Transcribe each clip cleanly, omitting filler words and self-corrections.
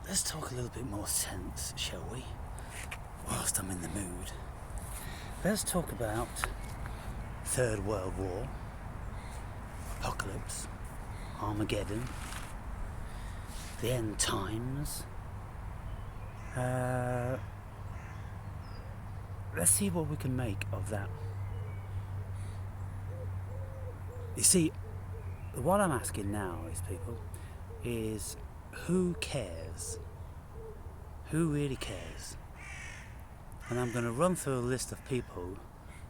Let's talk a little bit more sense, shall we? Whilst I'm in the mood. Let's talk about Third World War, apocalypse, Armageddon, the end times. Let's see what we can make of that. You see, what I'm asking now is who cares? Who really cares? And I'm going to run through a list of people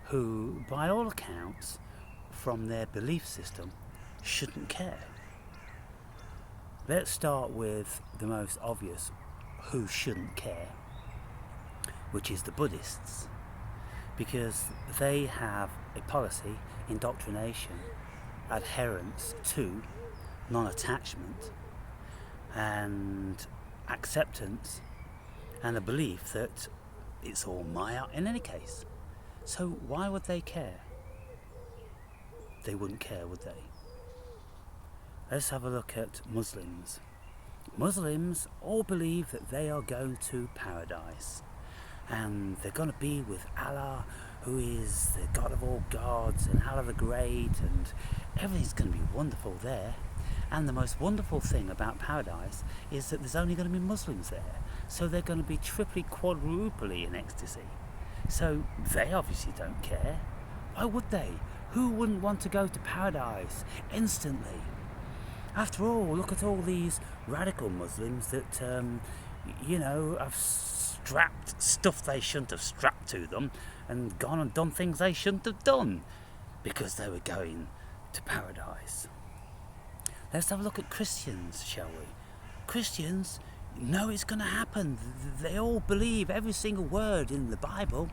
who, by all accounts, from their belief system, shouldn't care. Let's start with the most obvious who shouldn't care, which is the Buddhists, because they have a policy, indoctrination, adherence to non-attachment and acceptance and a belief that it's all Maya in any case. So why would they care? They wouldn't care, would they? Let's have a look at Muslims. Muslims all believe that they are going to paradise and they're going to be with Allah, who is the God of all gods, and Allah the Great, and everything's going to be wonderful there. And the most wonderful thing about paradise is that there's only going to be Muslims there, so they're going to be triply, quadruply in ecstasy. So they obviously don't care. Why would they? Who wouldn't want to go to paradise instantly? After all, look at all these radical Muslims that, have strapped stuff they shouldn't have strapped to them and gone and done things they shouldn't have done because they were going to paradise. Let's have a look at Christians, shall we? Christians know it's going to happen. They all believe every single word in the Bible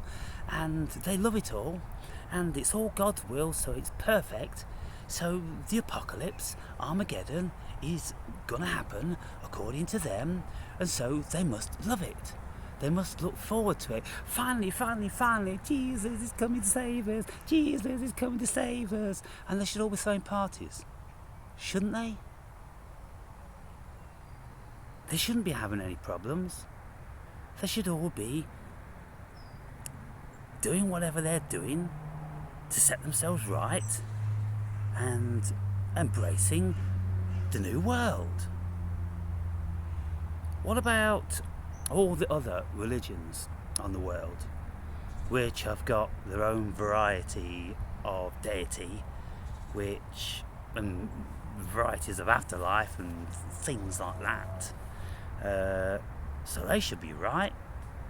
and they love it all, and it's all God's will, so it's perfect. So the apocalypse, Armageddon, is going to happen according to them, and so they must love it. They must look forward to it. Finally, Jesus is coming to save us. Jesus is coming to save us. And they should all be throwing parties. Shouldn't they? They shouldn't be having any problems. They should all be doing whatever they're doing to set themselves right and embracing the new world. What about all the other religions on the world, which have got their own variety of deity, and varieties of afterlife and things like that? So they should be right?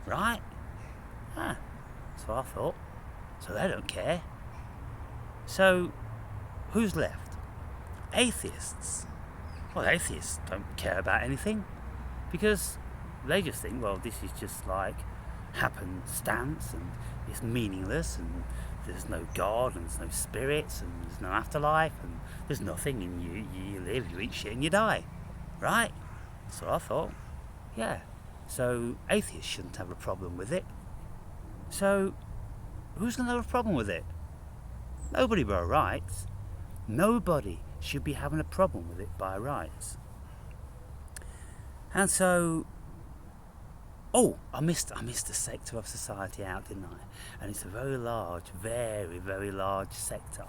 That's what I thought. So they don't care. So who's left? Atheists. Well, atheists don't care about anything because they just think, well, this is just like happenstance and it's meaningless and there's no God and there's no spirits and there's no afterlife and there's nothing, and you live, you eat shit and you die, right? That's what I thought. Yeah. So atheists shouldn't have a problem with it. So who's going to have a problem with it? Nobody by rights. Nobody should be having a problem with it by rights. And so, I missed a sector of society out, didn't I? And it's a very large, very, very large sector.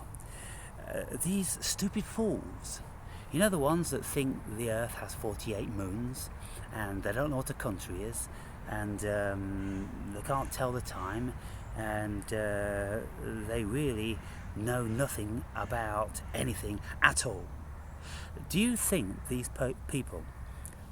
These stupid fools, you know, the ones that think the Earth has 48 moons and they don't know what a country is, and they can't tell the time, and they really know nothing about anything at all. Do you think these people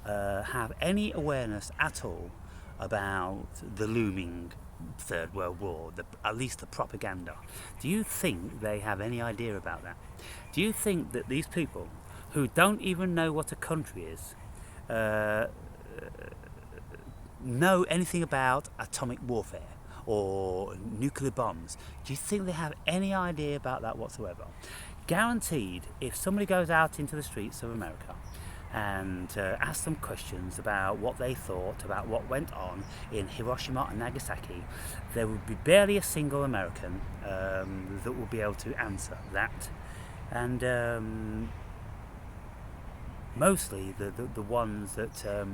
have any awareness at all about the looming Third World War, at least the propaganda? Do you think they have any idea about that? Do you think that these people who don't even know what a country is know anything about atomic warfare or nuclear bombs? Do you think they have any idea about that whatsoever? Guaranteed, if somebody goes out into the streets of America and ask them questions about what they thought about what went on in Hiroshima and Nagasaki, there would be barely a single American that will be able to answer that. And mostly the ones that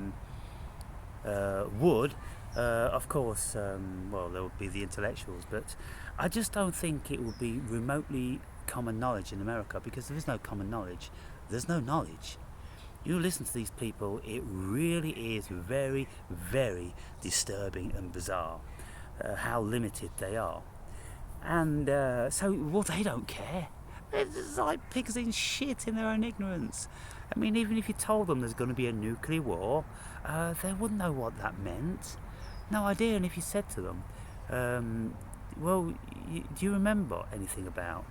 would. Of course, well, there would be the intellectuals, but I just don't think it would be remotely common knowledge in America, because there is no common knowledge. There's no knowledge. You listen to these people, it really is very, very disturbing and bizarre how limited they are. And so, well, they don't care. It's like pigs in shit in their own ignorance. I mean, even if you told them there's going to be a nuclear war, they wouldn't know what that meant. No idea. And if you said to them, well, do you remember anything about,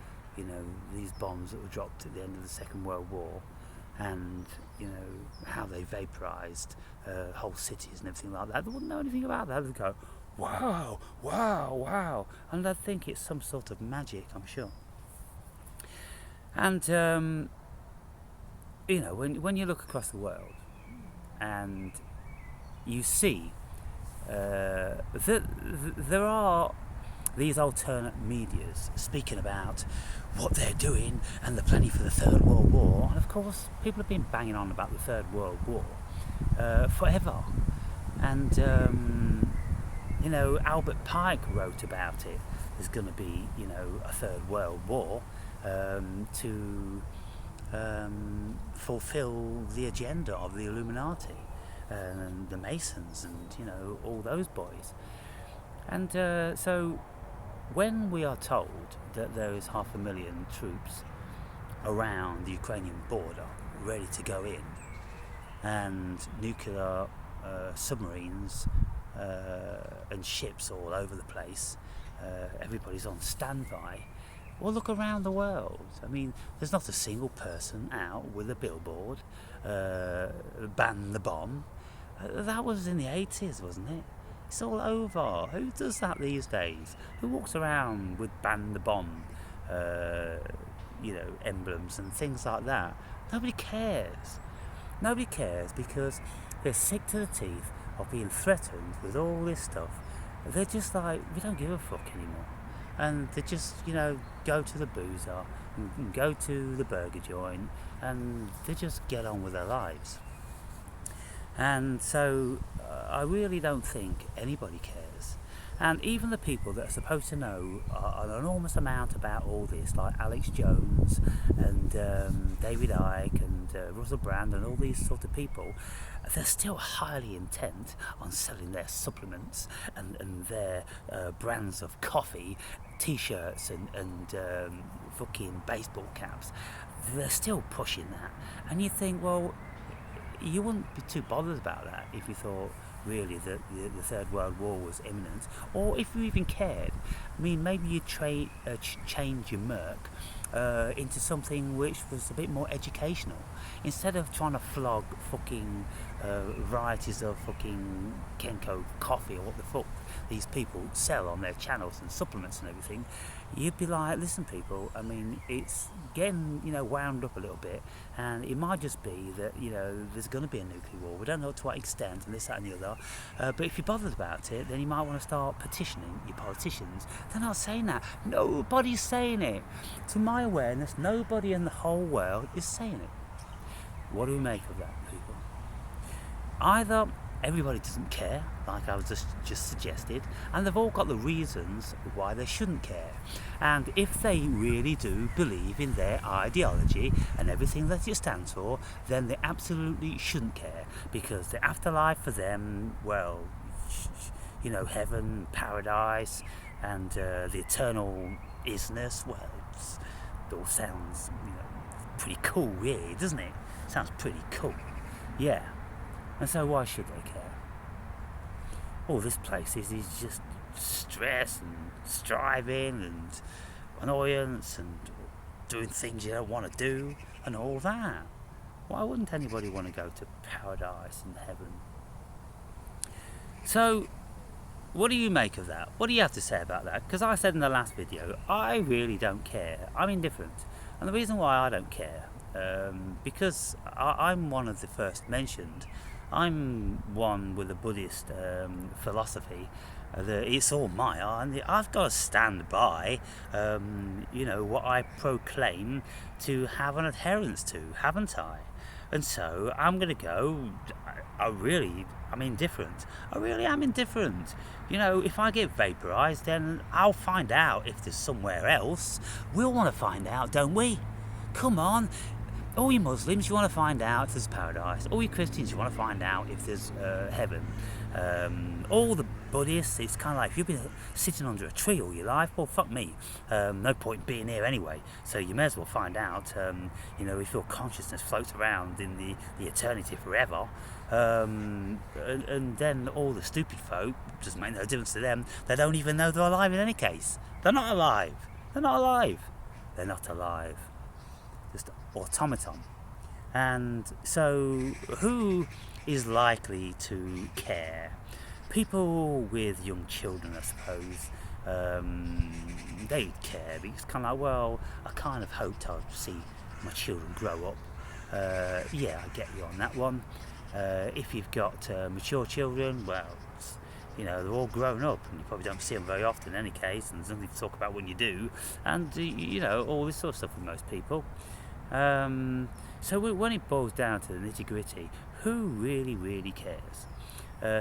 these bombs that were dropped at the end of the Second World War, and how they vaporized whole cities and everything like that? They wouldn't know anything about that. They'd go, wow, wow, wow, and they'd think it's some sort of magic, I'm sure. And when you look across the world and you see that there are these alternate medias speaking about what they're doing and they're planning for the Third World War, and of course people have been banging on about the Third World War forever. And Albert Pike wrote about it. There's going to be a Third World War to fulfill the agenda of the Illuminati and the Masons and all those boys. And so when we are told that there is 500,000 troops around the Ukrainian border ready to go in, and nuclear submarines and ships all over the place, everybody's on standby. Well, look around the world. I mean, there's not a single person out with a billboard, ban the bomb. That was in the 80s, wasn't it? It's all over. Who does that these days? Who walks around with ban the bomb, emblems and things like that? Nobody cares. Nobody cares, because they're sick to the teeth of being threatened with all this stuff. They're just like, we don't give a fuck anymore. And they just, go to the boozer, and go to the burger joint, and they just get on with their lives. And so I really don't think anybody cares. And even the people that are supposed to know an enormous amount about all this, like Alex Jones and David Icke and Russell Brand and all these sort of people, they're still highly intent on selling their supplements and their brands of coffee, t-shirts and fucking baseball caps. They're still pushing that. And you think, well, you wouldn't be too bothered about that if you thought really that the Third World War was imminent, or if you even cared. I mean, maybe you'd change your Merc into something which was a bit more educational, instead of trying to flog fucking varieties of fucking Kenko coffee or what the fuck these people sell on their channels and supplements and everything. You'd be like, listen people, I mean, it's getting wound up a little bit, and it might just be that there's going to be a nuclear war. We don't know to what extent, and this, that and the other, but if you're bothered about it, then you might want to start petitioning your politicians. They're not saying that. Nobody's saying it. To my awareness, nobody in the whole world is saying it. What do we make of that, people? Either everybody doesn't care, like I was just suggested, and they've all got the reasons why they shouldn't care. And if they really do believe in their ideology and everything that it stands for, then they absolutely shouldn't care, because the afterlife for them, well, heaven, paradise, and the eternal isness, well, it all sounds pretty cool, really, doesn't it? Sounds pretty cool. Yeah. And so why should they care? All this place is just stress and striving and annoyance and doing things you don't want to do and all that. Why wouldn't anybody want to go to paradise and heaven? So, what do you make of that? What do you have to say about that? Because I said in the last video, I really don't care. I'm indifferent. And the reason why I don't care, because I'm one of the first mentioned. I'm one with a Buddhist philosophy that it's all Maya, and I've got to stand by what I proclaim to have an adherence to, haven't I? And so I'm going to go I'm indifferent. I really am indifferent. If I get vaporised, then I'll find out if there's somewhere else. We'll want to find out, don't we? Come on. All you Muslims, you want to find out if there's paradise. All you Christians, you want to find out if there's heaven. All the Buddhists, it's kind of like, if you've been sitting under a tree all your life, well, fuck me. No point being here anyway. So you may as well find out, if your consciousness floats around in the eternity forever. And then all the stupid folk, doesn't make no difference to them. They don't even know they're alive in any case. They're not alive. They're not alive. They're not alive. Just automaton. And so who is likely to care? People with young children, I suppose. They'd care, because it's kind of like, well, I kind of hoped I'd see my children grow up. Yeah, I get you on that one. If you've got mature children, well, they're all grown up, and you probably don't see them very often in any case, and there's nothing to talk about when you do, and all this sort of stuff with most people. So when it boils down to the nitty-gritty, who really cares?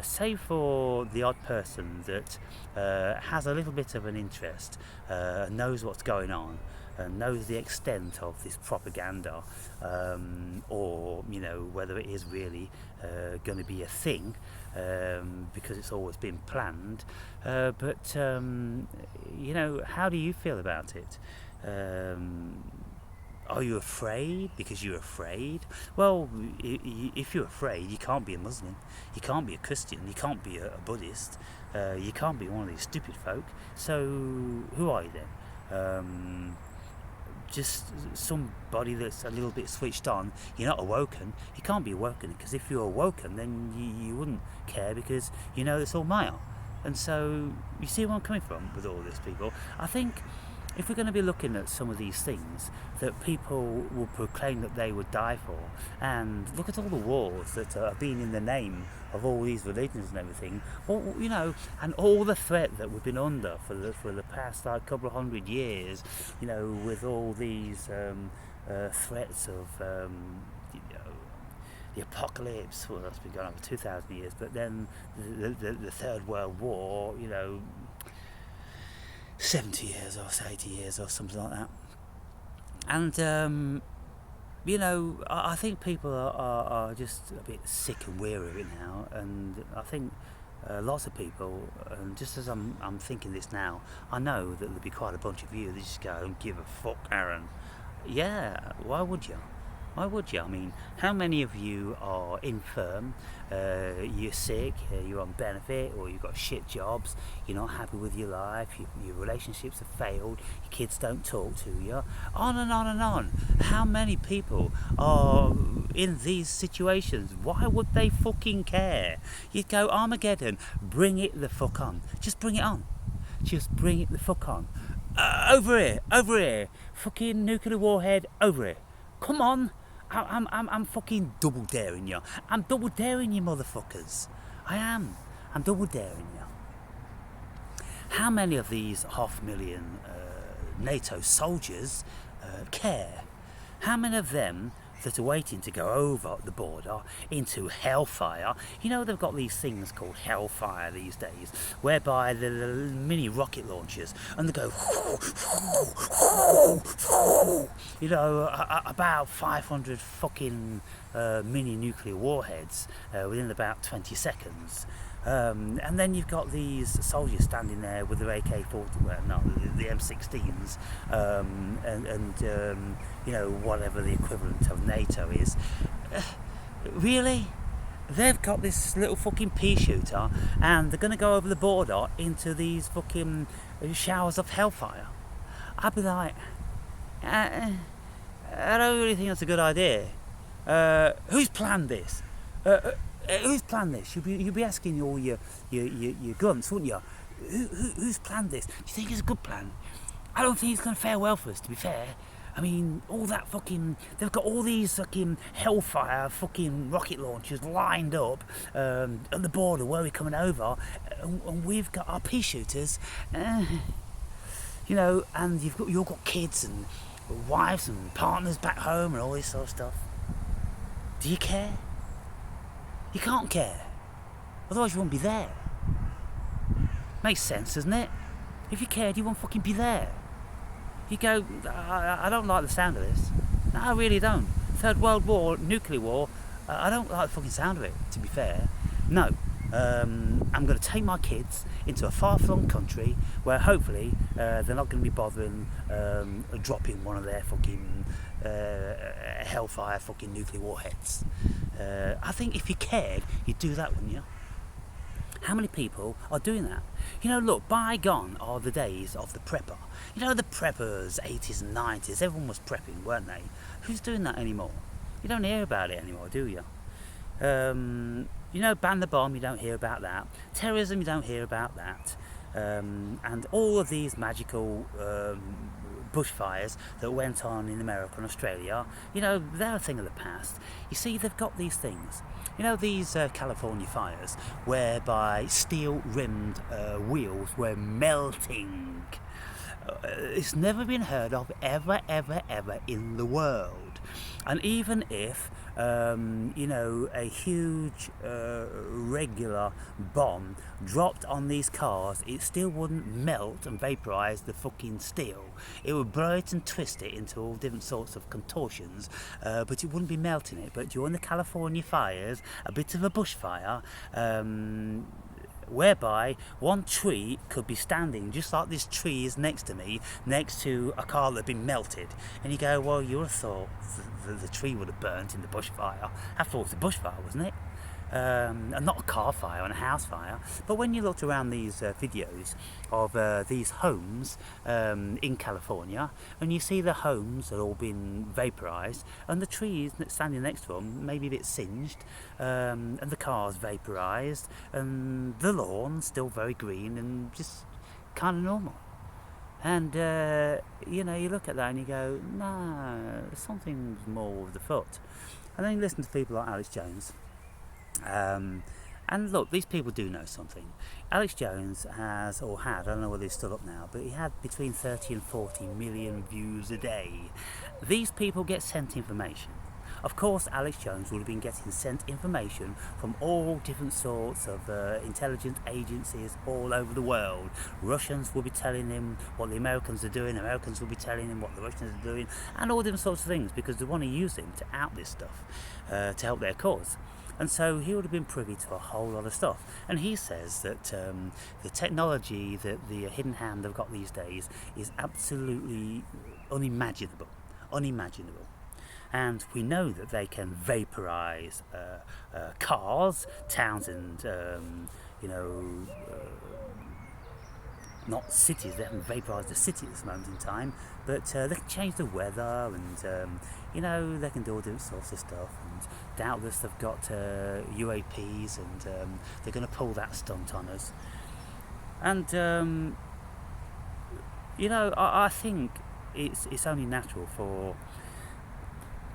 Save for the odd person that has a little bit of an interest, knows what's going on, knows the extent of this propaganda, or whether it is really going to be a thing, because it's always been planned. But how do you feel about it? Are you afraid because you're afraid? Well, if you're afraid, you can't be a Muslim, you can't be a Christian, you can't be a Buddhist, you can't be one of these stupid folk. So who are you then? Just somebody that's a little bit switched on. You're not awoken. You can't be awoken, because if you're awoken, then you wouldn't care, because it's all Maya. And so you see where I'm coming from with all this, people. I think if we're going to be looking at some of these things that people will proclaim that they would die for, and look at all the wars that are being in the name of all these religions and everything, well, and all the threat that we've been under for the past couple of 100 years, with all these threats of the apocalypse. Well, that's been going on for 2,000 years, but then the Third World War, 70 years or 80 years or something like that. And I think people are just a bit sick and weary of it now, and I think lots of people, and just as I'm thinking this now, I know that there'll be quite a bunch of you that just go, "Don't give a fuck, Aaron." Yeah, why would you? Why would you? I mean, how many of you are infirm, you're sick, you're on benefit, or you've got shit jobs, you're not happy with your life, your relationships have failed, your kids don't talk to you, on and on and on. How many people are in these situations? Why would they fucking care? You'd go, Armageddon, bring it the fuck on. Just bring it on. Just bring it the fuck on. Over here. Fucking nuclear warhead, over here. Come on. I'm fucking double daring you. I'm double daring you, motherfuckers. I am. I'm double daring you. How many of these 500,000 NATO soldiers care? How many of them that are waiting to go over the border into hellfire? They've got these things called hellfire these days, whereby the mini rocket launchers, and they go about 500 fucking mini nuclear warheads within about 20 seconds. And then you've got these soldiers standing there with their AK-40, the M16s, and whatever the equivalent of NATO is. Really? They've got this little fucking pea shooter, and they're going to go over the border into these fucking showers of hellfire. I'd be like, I don't really think that's a good idea. Who's planned this? Who's planned this? You'd be asking all your grunts, wouldn't you? Who's planned this? Do you think it's a good plan? I don't think it's going to fare well for us, to be fair. I mean, all that fucking... They've got all these fucking hellfire fucking rocket launchers lined up at the border where we're coming over, and we've got our pea shooters, and you've got kids and wives and partners back home and all this sort of stuff. Do you care? You can't care, otherwise you won't be there. Makes sense, doesn't it? If you cared, you won't fucking be there. You go, I don't like the sound of this. No, I really don't. Third World War, nuclear war, I don't like the fucking sound of it, to be fair. No. I'm going to take my kids into a far-flung country where hopefully they're not going to be bothering dropping one of their fucking hellfire fucking nuclear warheads. I think if you cared, you'd do that, wouldn't you? How many people are doing that? You know, look, bygone are the days of the prepper. You know, the preppers, 80s and 90s, everyone was prepping, weren't they? Who's doing that anymore? You don't hear about it anymore, do you? You know, ban the bomb, you don't hear about that. Terrorism, you don't hear about that. And all of these magical bushfires that went on in America and Australia, you know, they're a thing of the past. You see, they've got these things. You know, these California fires whereby steel-rimmed wheels were melting. It's never been heard of ever in the world. And even if you know, a huge regular bomb dropped on these cars, it still wouldn't melt and vaporize the fucking steel. It would blow it and twist it into all different sorts of contortions, but it wouldn't be melting it. But during the California fires, a bit of a bushfire, whereby one tree could be standing just like this tree is next to me, next to a car that had been melted, and you go, well, you would have thought the tree would have burnt in the bushfire. After all, it's a bushfire, wasn't it? And not a car fire and a house fire. But when you looked around these videos of these homes in California, and you see the homes that all been vaporized, and the trees standing next to them maybe a bit singed, and the cars vaporized, and the lawn still very green and just kind of normal. And you know, you look at that and you go, nah, something's more with the foot. And then you listen to people like Alex Jones. And look, these people do know something. Alex Jones has, or had, I don't know whether he's still up now, but he had between 30 and 40 million views a day. These people get sent information. Of course, Alex Jones would have been getting sent information from all different sorts of intelligence agencies all over the world. Russians will be telling him what the Americans are doing, Americans will be telling him what the Russians are doing, and all different sorts of things, because they want to use him to out this stuff, to help their cause. And so he would have been privy to a whole lot of stuff. And he says that the technology that the Hidden Hand have got these days is absolutely unimaginable. And we know that they can vaporize cars, towns, and you know, not cities. They haven't vaporized a city at this moment in time, but they can change the weather, and you know, they can do all different sorts of stuff. And doubtless they've got UAPs, and they're going to pull that stunt on us. And you know, I think it's only natural for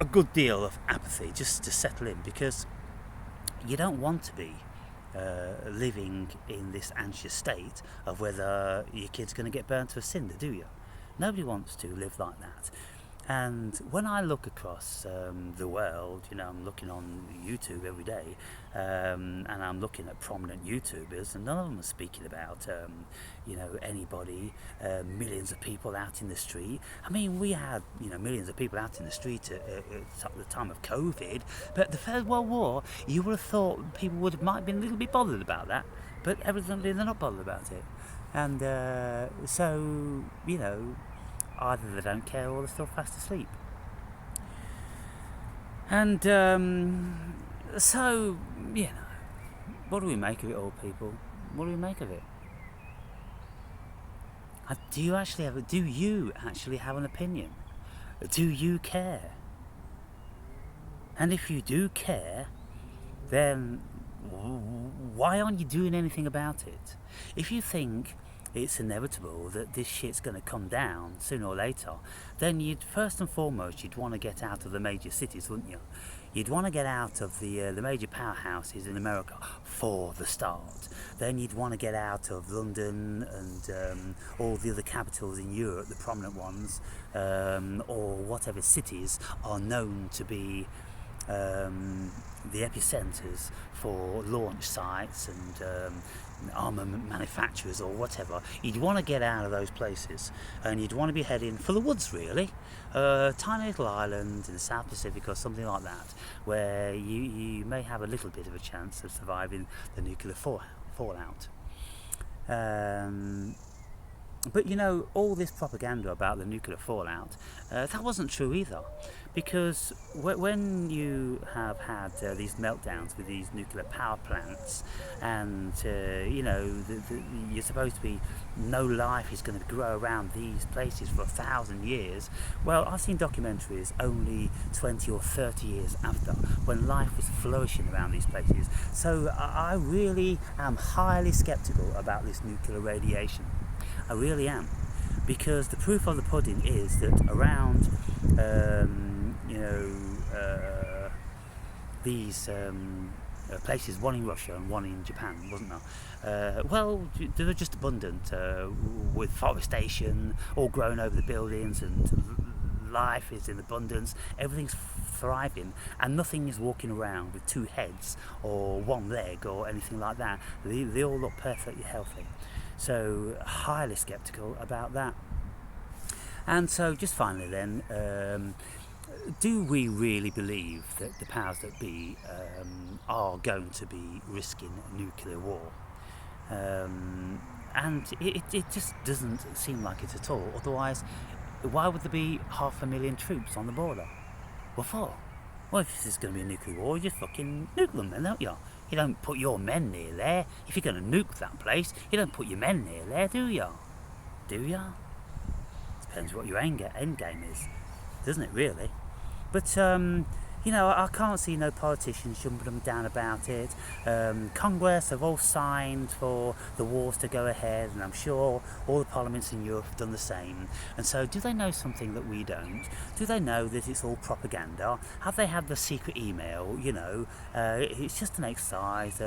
a good deal of apathy just to settle in, because you don't want to be living in this anxious state of whether your kid's going to get burnt to a cinder, do you? Nobody wants to live like that. And when I look across the world, you know, I'm looking on YouTube every day, and I'm looking at prominent YouTubers, and none of them are speaking about, you know, anybody, millions of people out in the street. I mean, we had, you know, millions of people out in the street at the time of COVID, but the Third World War, you would have thought people might have been a little bit bothered about that, but evidently they're not bothered about it. And so, you know, either they don't care or they're still fast asleep. And so, you know, what do we make of it all, people? What do we make of it? Do you actually have an opinion? Do you care? And if you do care, then why aren't you doing anything about it? If you think it's inevitable that this shit's going to come down sooner or later, then you'd first and foremost want to get out of the major cities, wouldn't you? You'd want to get out of the major powerhouses in America for the start. Then you'd want to get out of London and all the other capitals in Europe, the prominent ones, or whatever cities are known to be the epicenters for launch sites and armament manufacturers or whatever. You'd want to get out of those places, and you'd want to be heading for the woods, really. Tiny little island in the South Pacific or something like that, where you may have a little bit of a chance of surviving the nuclear fallout. But you know, all this propaganda about the nuclear fallout, that wasn't true either, because when you have had these meltdowns with these nuclear power plants, and you know, you're supposed to be, no life is going to grow around these places for 1,000 years. Well, I've seen documentaries only 20 or 30 years after, when life was flourishing around these places. So I really am highly skeptical about this nuclear radiation. I really am, because the proof of the pudding is that around these places, one in Russia and one in Japan, wasn't there? Well, they're just abundant with forestation all grown over the buildings, and life is in abundance, everything's thriving, and nothing is walking around with two heads or one leg or anything like that. They all look perfectly healthy. So highly skeptical about that. And so just finally then, do we really believe that the powers that be are going to be risking nuclear war? And it just doesn't seem like it at all. Otherwise, why would there be 500,000 troops on the border? What for? Well, if there's going to be a nuclear war, you just fucking nuke them then, don't you? You don't put your men near there. If you're going to nuke that place, you don't put your men near there, do you? Do you? Depends what your end game is, doesn't it, really? But, you know, I can't see no politicians jumping them down about it. Congress have all signed for the wars to go ahead, and I'm sure all the parliaments in Europe have done the same. And so, do they know something that we don't? Do they know that it's all propaganda? Have they had the secret email? You know, it's just an exercise,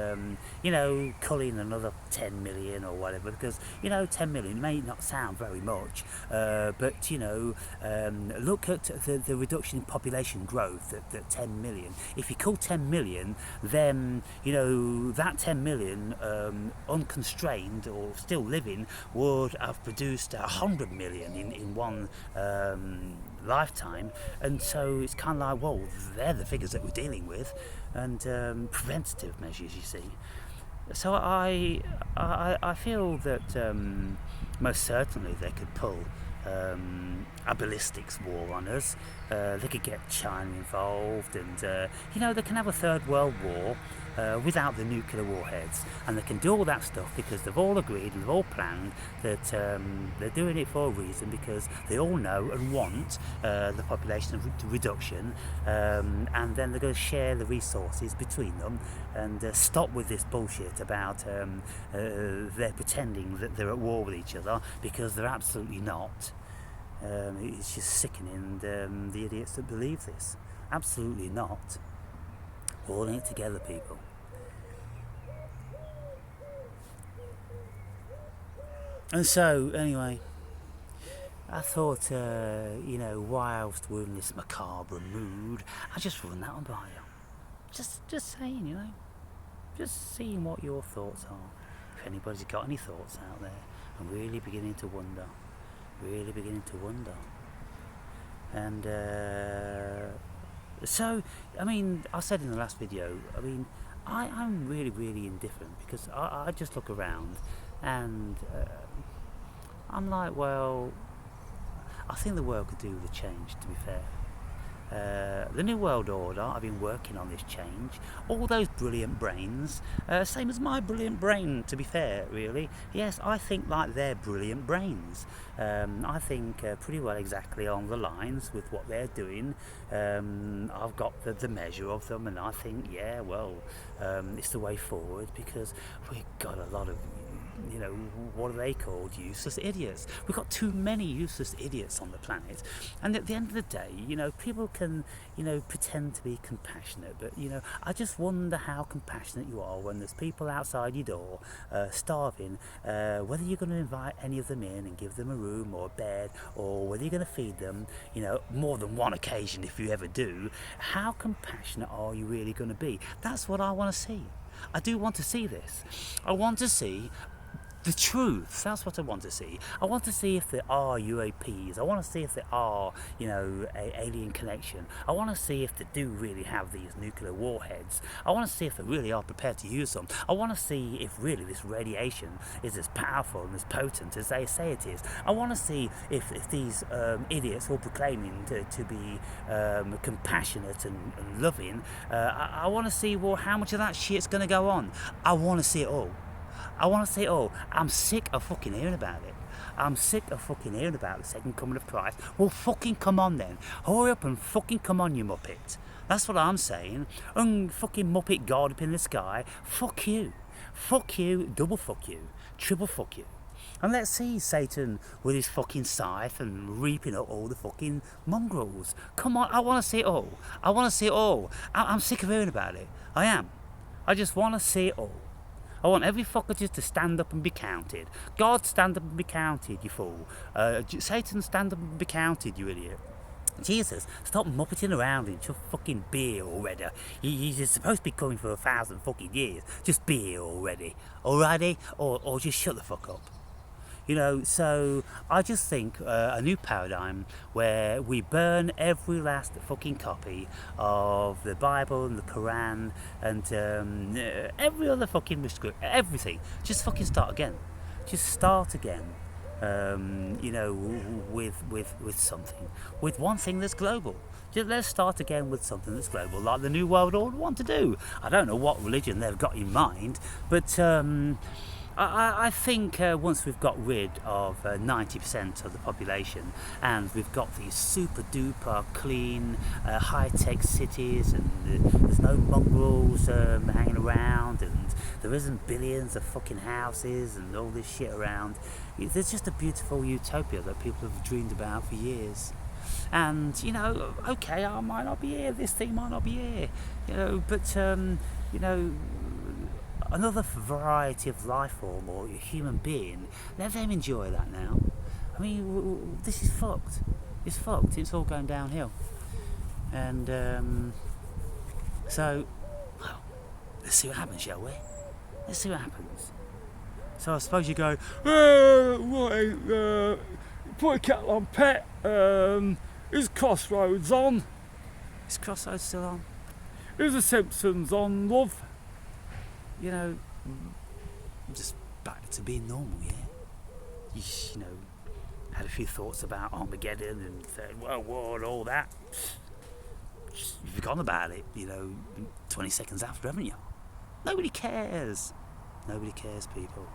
you know, culling another 10 million or whatever, because, you know, 10 million may not sound very much, but, you know, look at the reduction in population growth that 10 million. If you call 10 million, then, you know, that 10 million unconstrained or still living would have produced 100 million in one lifetime. And so it's kind of like, well, they're the figures that we're dealing with, and preventative measures, you see. So I feel that most certainly they could pull a ballistics war on us. They could get China involved, and you know, they can have a third world war without the nuclear warheads, and they can do all that stuff because they've all agreed and they've all planned that they're doing it for a reason, because they all know and want the population reduction, and then they're going to share the resources between them, and stop with this bullshit about they're pretending that they're at war with each other, because they're absolutely not. It's just sickening, the idiots that believe this. Absolutely not. All in it together, people. And so, anyway, I thought, you know, whilst we're in this macabre mood, I just run that one by you. Just saying, you know, just seeing what your thoughts are. If anybody's got any thoughts out there, I'm really beginning to wonder. And so, I mean, I said in the last video, I mean, I'm really indifferent, because I just look around and I'm like, well, I think the world could do with a change, to be fair. The New World Order, I've been working on this change. All those brilliant brains, same as my brilliant brain, to be fair, really. Yes, I think like they're brilliant brains. I think pretty well exactly on the lines with what they're doing. I've got the measure of them, and I think, yeah, well, it's the way forward, because we've got a lot of what are they called? Useless idiots. We've got too many useless idiots on the planet, and at the end of the day, people can, pretend to be compassionate, but I just wonder how compassionate you are when there's people outside your door, starving, whether you're going to invite any of them in and give them a room or a bed, or whether you're going to feed them, more than one occasion if you ever do. How compassionate are you really going to be? That's what I want to see. I do want to see this. I want to see the truth. That's what I want to see. I want to see if there are UAPs. I want to see if there are, a alien connection. I want to see if they do really have these nuclear warheads. I want to see if they really are prepared to use them. I want to see if really this radiation is as powerful and as potent as they say it is. I want to see if these idiots all proclaiming to be compassionate and loving. I want to see, well, how much of that shit's going to go on. I want to see it all. I want to see it all. I'm sick of fucking hearing about it. I'm sick of fucking hearing about the second coming of Christ. Well, fucking come on then. Hurry up and fucking come on, you muppet. That's what I'm saying. Fucking muppet God up in the sky. Fuck you. Fuck you. Double fuck you. Triple fuck you. And let's see Satan with his fucking scythe and reaping up all the fucking mongrels. Come on, I want to see it all. I want to see it all. I'm sick of hearing about it. I am. I just want to see it all. I want every fucker just to stand up and be counted. God, stand up and be counted, you fool. Satan, stand up and be counted, you idiot. Jesus, stop muppeting around and just fucking be here already. You're supposed to be coming for 1,000 fucking years. Just be here already. Alrighty? Or just shut the fuck up. So I just think a new paradigm where we burn every last fucking copy of the Bible and the Quran and every other fucking script, everything. Just fucking start again. Just start again. With something, with one thing that's global. Just let's start again with something that's global, like the New World Order want to do. I don't know what religion they've got in mind, but I think once we've got rid of 90% of the population and we've got these super duper clean high-tech cities and there's no mongrels hanging around and there isn't billions of fucking houses and all this shit around, there's just a beautiful utopia that people have dreamed about for years. And okay, I might not be here, this thing might not be here, but another variety of life form or human being, let them enjoy that now. I mean, this is fucked. It's fucked. It's all going downhill. And so, well, let's see what happens, shall we? Let's see what happens. So I suppose you go, put a kettle on pet. Is Crossroads on? Is Crossroads still on? Is The Simpsons on, love? Just back to being normal, yeah? Had a few thoughts about Armageddon and Third World War and all that. You've forgotten about it, 20 seconds after, haven't you? Nobody cares. Nobody cares, people.